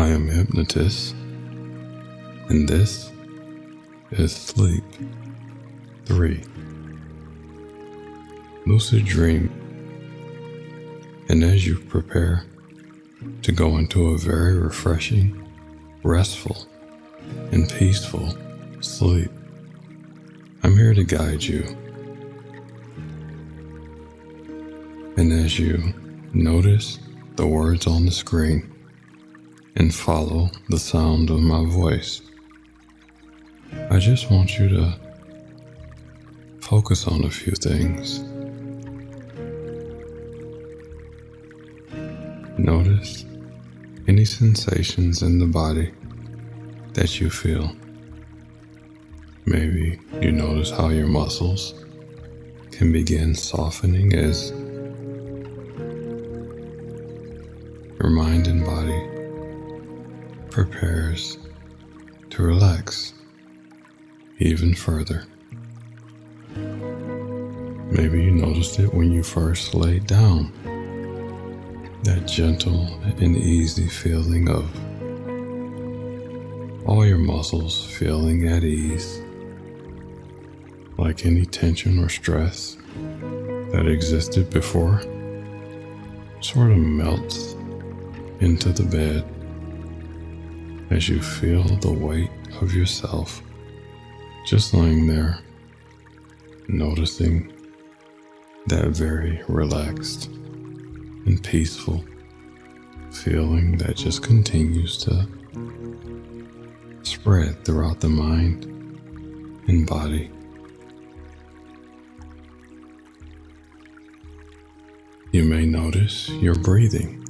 I am a hypnotist, and this is Sleep 3. Lucid dream. And as you prepare to go into a very refreshing, restful, and peaceful sleep, I'm here to guide you. And as you notice the words on the screen and follow the sound of my voice, I just want you to focus on a few things. Notice any sensations in the body that you feel. Maybe you notice how your muscles can begin softening as your mind and body prepares to relax even further. Maybe you noticed it when you first laid down, that gentle and easy feeling of all your muscles feeling at ease, like any tension or stress that existed before sort of melts into the bed as you feel the weight of yourself just lying there, noticing that very relaxed and peaceful feeling that just continues to spread throughout the mind and body. You may notice your breathing,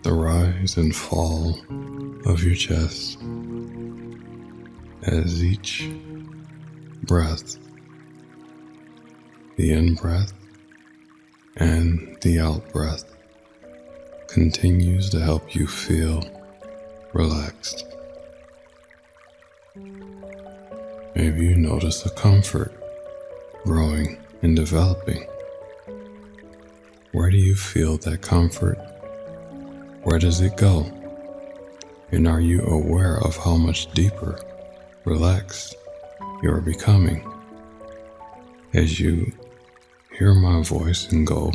the rise and fall of your chest as each breath, the in-breath and the out-breath, continues to help you feel relaxed. Maybe you notice a comfort growing and developing. Where do you feel that comfort? Where does it go? And are you aware of how much deeper relaxed you're becoming as you hear my voice and go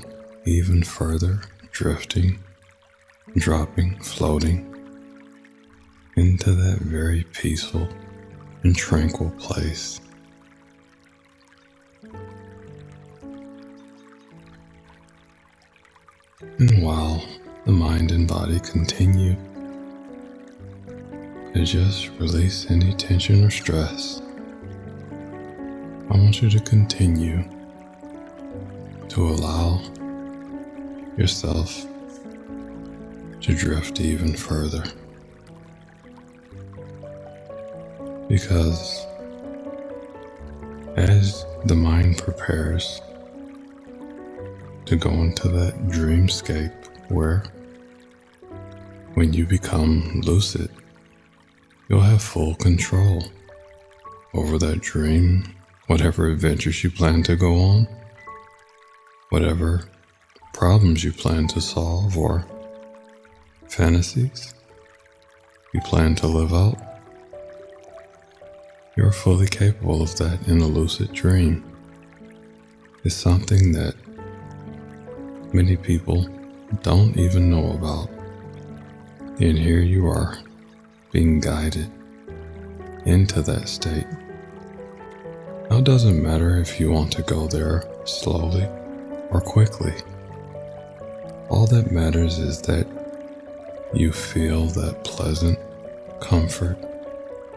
even further, drifting, dropping, floating into that very peaceful and tranquil place? And while the mind and body continue to just release any tension or stress, I want you to continue to allow yourself to drift even further. Because as the mind prepares to go into that dreamscape where when you become lucid, you'll have full control over that dream, whatever adventures you plan to go on, whatever problems you plan to solve or fantasies you plan to live out. You're fully capable of that in a lucid dream. It's something that many people don't even know about. And here you are, being guided into that state. Now, it doesn't matter if you want to go there slowly or quickly. All that matters is that you feel that pleasant comfort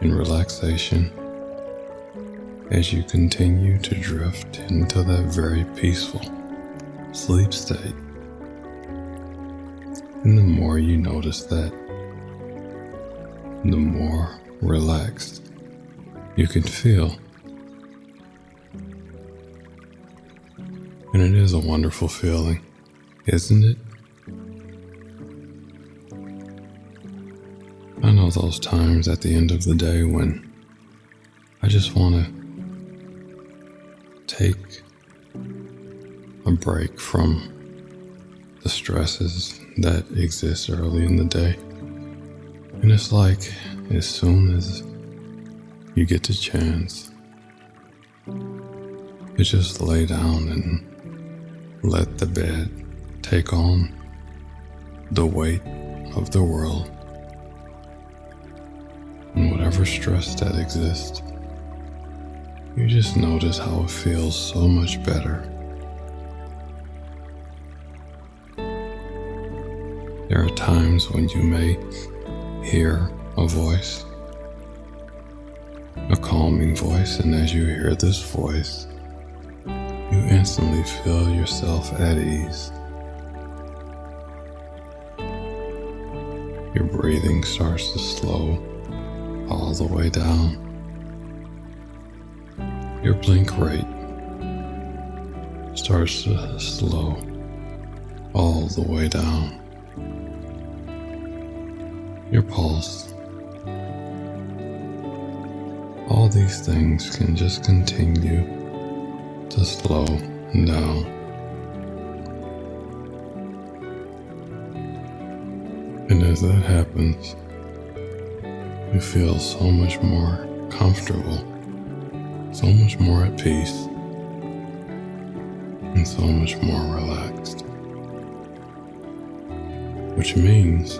and relaxation as you continue to drift into that very peaceful sleep state. And the more you notice that, the more relaxed you can feel. And it is a wonderful feeling, isn't it? I know those times at the end of the day when I just want to take a break from the stresses that exist early in the day And it's like as soon as you get the chance to just lay down and let the bed take on the weight of the world and whatever stress that exists, you just notice how it feels so much better. There are times when you may hear a voice, a calming voice, and as you hear this voice, you instantly feel yourself at ease. Your breathing starts to slow all the way down. Your blink rate starts to slow all the way down. Your pulse, all these things can just continue to slow down. And as that happens, you feel so much more comfortable, so much more at peace, and so much more relaxed. Which means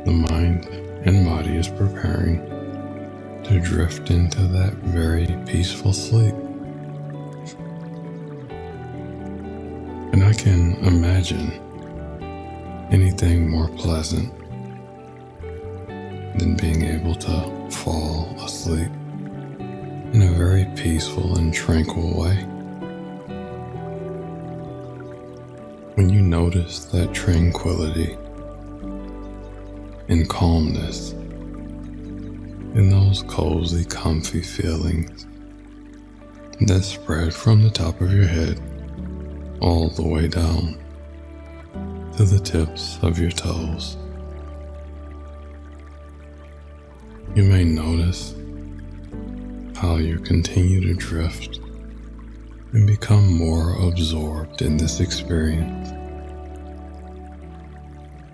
the mind and body is preparing to drift into that very peaceful sleep. And I can imagine anything more pleasant than being able to fall asleep in a very peaceful and tranquil way. When you notice that tranquility and calmness and those cozy, comfy feelings that spread from the top of your head all the way down to the tips of your toes, you may notice how you continue to drift and become more absorbed in this experience.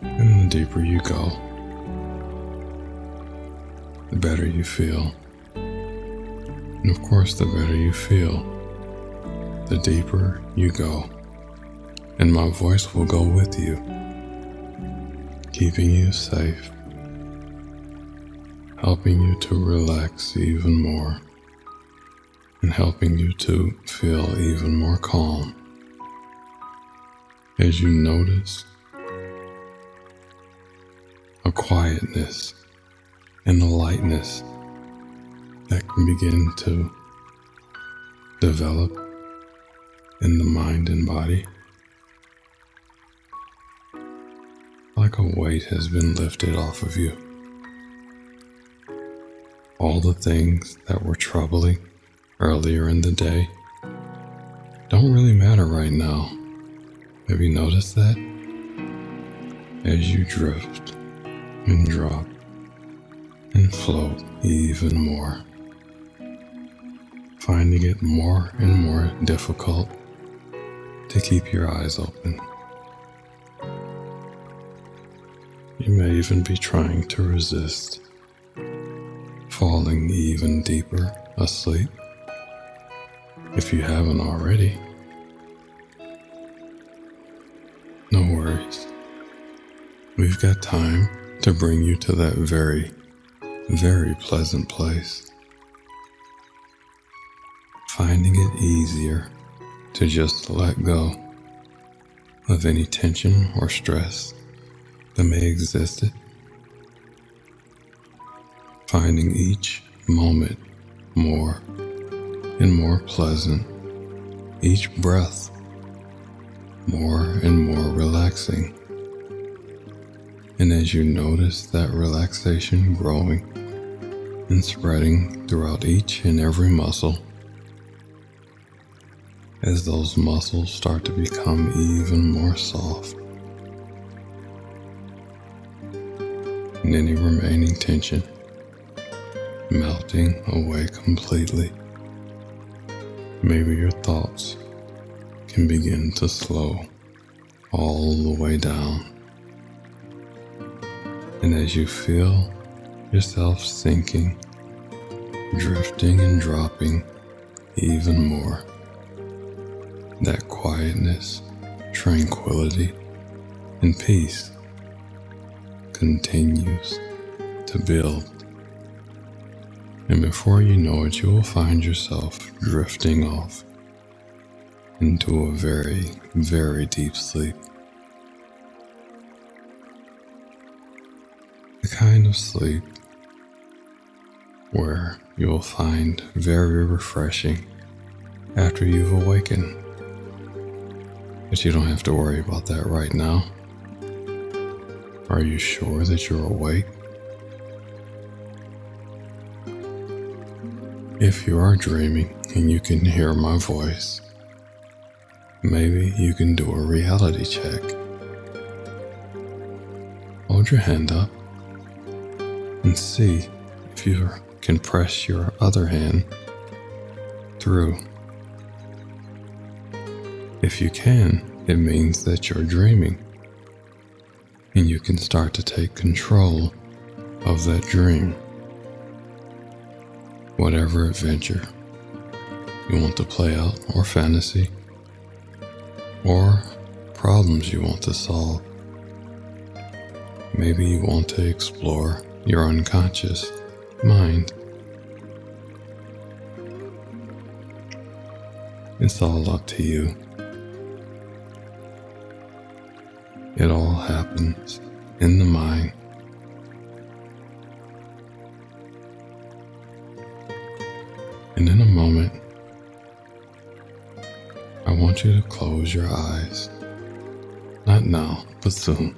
And the deeper you go, the better you feel. And of course, the better you feel, the deeper you go. And my voice will go with you, keeping you safe, helping you to relax even more, and helping you to feel even more calm as you notice a quietness and a lightness that can begin to develop in the mind and body. Like a weight has been lifted off of you. All the things that were troubling earlier in the day don't really matter right now. Have you noticed that? As you drift and drop and float even more, finding it more and more difficult to keep your eyes open. You may even be trying to resist falling even deeper asleep if you haven't already. No worries. We've got time to bring you to that very, very pleasant place. Finding it easier to just let go of any tension or stress that may exist. Finding each moment more and more pleasant, each breath more and more relaxing. And as you notice that relaxation growing and spreading throughout each and every muscle, as those muscles start to become even more soft, and any remaining tension melting away completely, maybe your thoughts can begin to slow all the way down. And as you feel yourself sinking, drifting and dropping even more, that quietness, tranquility, and peace continues to build. And before you know it, you will find yourself drifting off into a very, very deep sleep. The kind of sleep where you will find very refreshing after you've awakened. But you don't have to worry about that right now. Are you sure that you're awake? If you are dreaming and you can hear my voice, maybe you can do a reality check. Hold your hand up and see if you can press your other hand through. If you can, it means that you're dreaming, and you can start to take control of that dream. Whatever adventure you want to play out, or fantasy, or problems you want to solve. Maybe you want to explore your unconscious mind. It's all up to you. It all happens in the mind. And in a moment, I want you to close your eyes. Not now, but soon.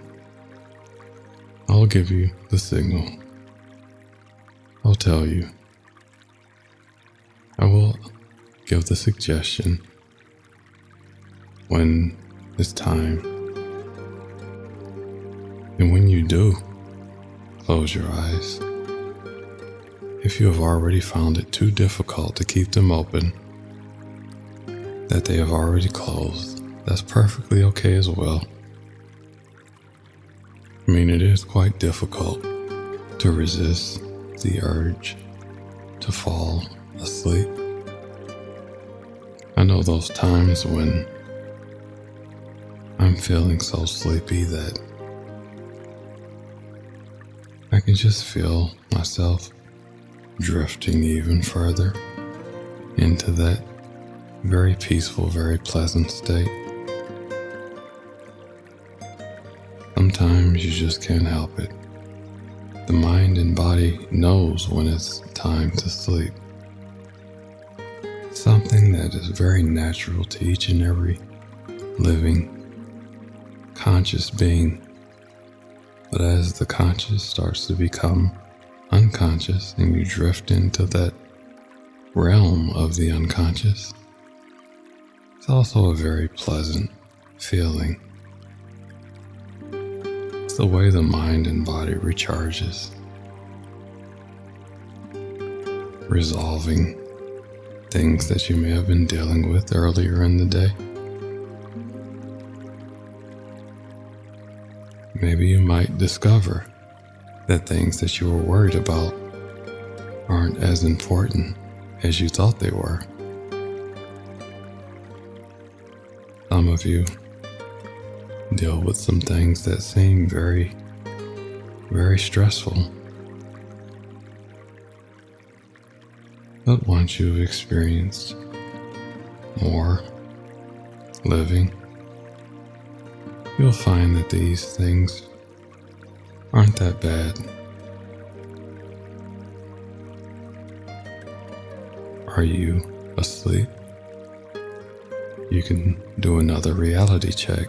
I'll give you the signal. I'll tell you. I will give the suggestion when it's time. And when you do, close your eyes. If you have already found it too difficult to keep them open, that they have already closed, that's perfectly okay as well. I mean, it is quite difficult to resist the urge to fall asleep. I know those times when I'm feeling so sleepy that I can just feel myself drifting even further into that very peaceful, very pleasant state. Sometimes you just can't help it. The mind and body knows when it's time to sleep. Something that is very natural to each and every living, conscious being. But as the conscious starts to become unconscious and you drift into that realm of the unconscious, it's also a very pleasant feeling. It's the way the mind and body recharges, resolving things that you may have been dealing with earlier in the day. Maybe you might discover that things that you were worried about aren't as important as you thought they were. Some of you deal with some things that seem very, very stressful. But once you've experienced more living, you'll find that these things aren't that bad. Are you asleep? You can do another reality check.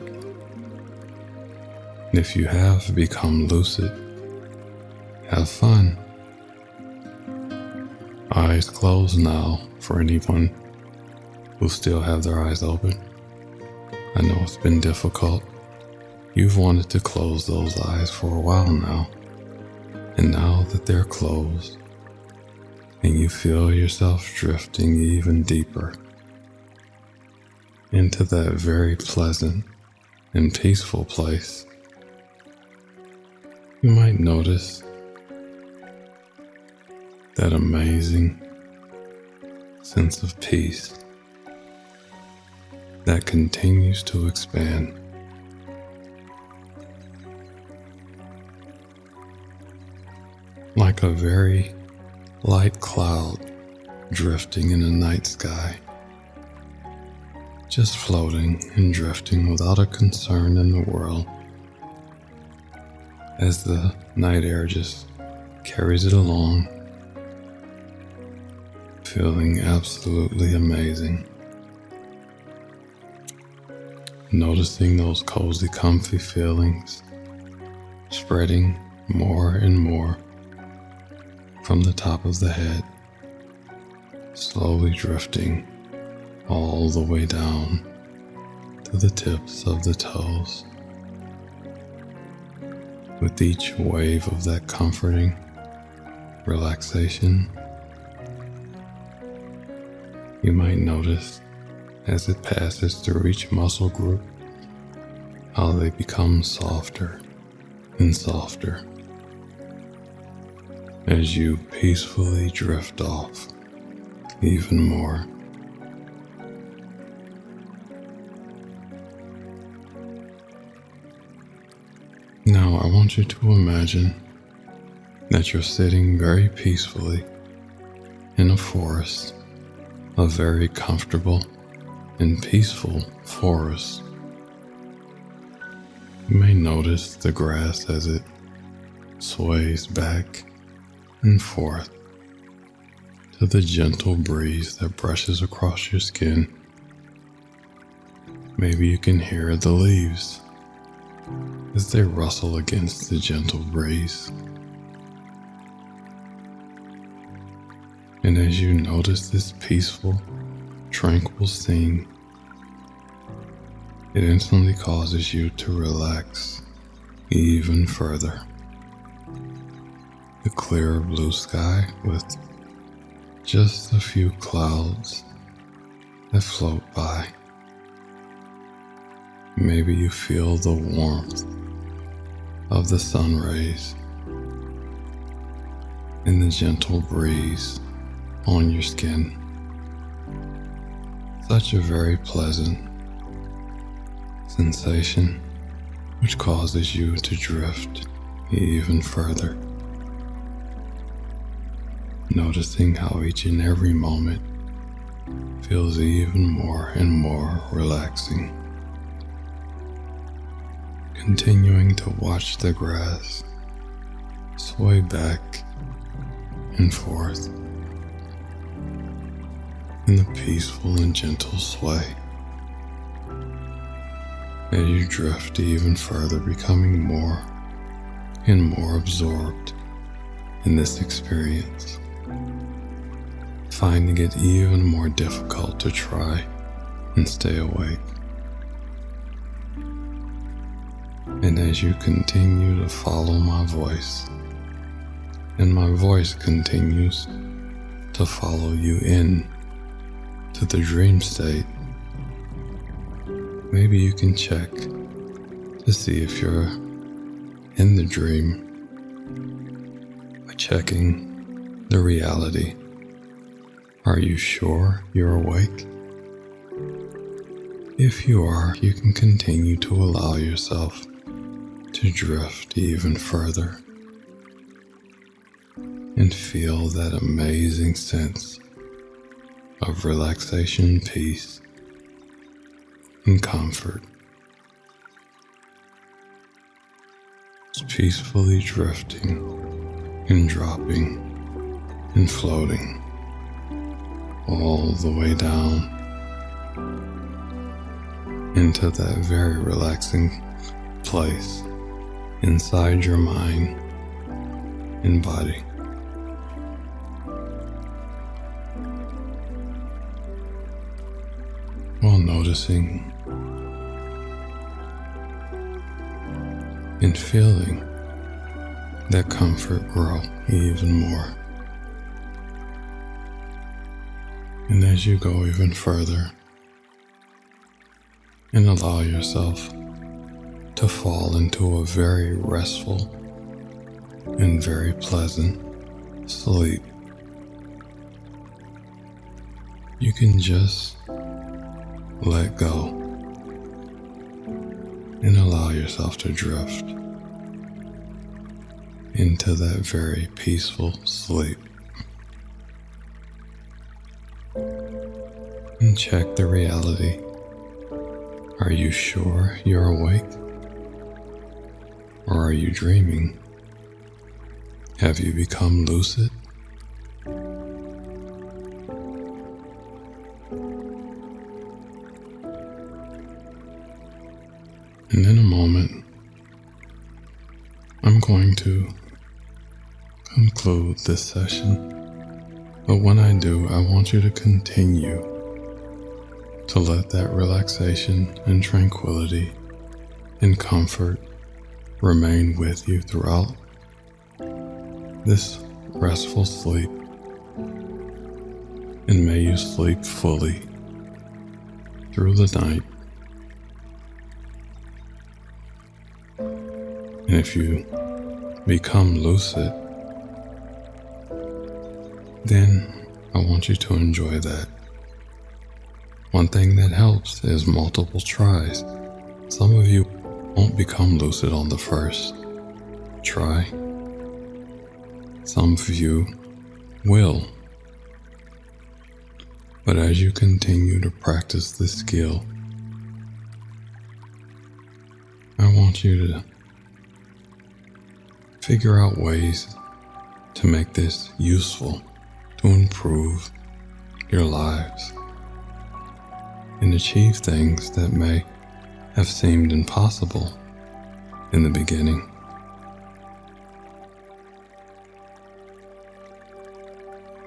And if you have become lucid, have fun. Eyes closed now for anyone who still have their eyes open. I know it's been difficult. You've wanted to close those eyes for a while now. And now that they're closed, and you feel yourself drifting even deeper into that very pleasant and peaceful place, you might notice that amazing sense of peace that continues to expand. Like a very light cloud drifting in the night sky, just floating and drifting without a concern in the world, as the night air just carries it along, feeling absolutely amazing. Noticing those cozy, comfy feelings spreading more and more from the top of the head, slowly drifting all the way down to the tips of the toes. With each wave of that comforting relaxation, you might notice as it passes through each muscle group how they become softer and softer as you peacefully drift off even more. Now I want you to imagine that you're sitting very peacefully in a forest, a very comfortable and peaceful forest. You may notice the grass as it sways back and forth to the gentle breeze that brushes across your skin. Maybe you can hear the leaves as they rustle against the gentle breeze. And as you notice this peaceful, tranquil scene, it instantly causes you to relax even further. The clear blue sky with just a few clouds that float by. Maybe you feel the warmth of the sun rays and the gentle breeze on your skin. Such a very pleasant sensation which causes you to drift even further. Noticing how each and every moment feels even more and more relaxing. Continuing to watch the grass sway back and forth in the peaceful and gentle sway. As you drift even further, becoming more and more absorbed in this experience, finding it even more difficult to try and stay awake. And as you continue to follow my voice, and my voice continues to follow you in to the dream state, maybe you can check to see if you're in the dream by checking the reality. Are you sure you're awake? If you are, you can continue to allow yourself to drift even further and feel that amazing sense of relaxation, peace, and comfort. Just peacefully drifting and dropping and floating all the way down into that very relaxing place inside your mind and body. While noticing and feeling that comfort grow even more. And as you go even further and allow yourself to fall into a very restful and very pleasant sleep. You can just let go and allow yourself to drift into that very peaceful sleep. And check the reality. Are you sure you're awake? Or are you dreaming? Have you become lucid? And in a moment, I'm going to conclude this session. But when I do, I want you to continue to let that relaxation and tranquility and comfort remain with you throughout this restful sleep. And may you sleep fully through the night. And if you become lucid, then I want you to enjoy that. One thing that helps is multiple tries. Some of you won't become lucid on the first try. Some of you will. But as you continue to practice this skill, I want you to figure out ways to make this useful, to improve your lives and achieve things that may have seemed impossible in the beginning.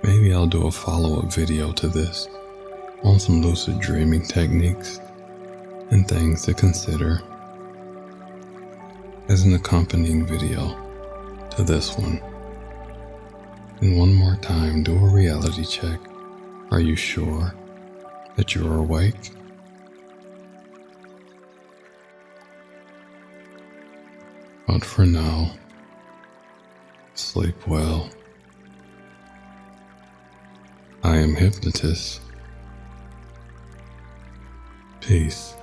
Maybe I'll do a follow-up video to this on some lucid dreaming techniques and things to consider as an accompanying video to this one. And one more time, do a reality check. Are you sure that you're awake? But for now, sleep well. I am Hypnotist. Peace.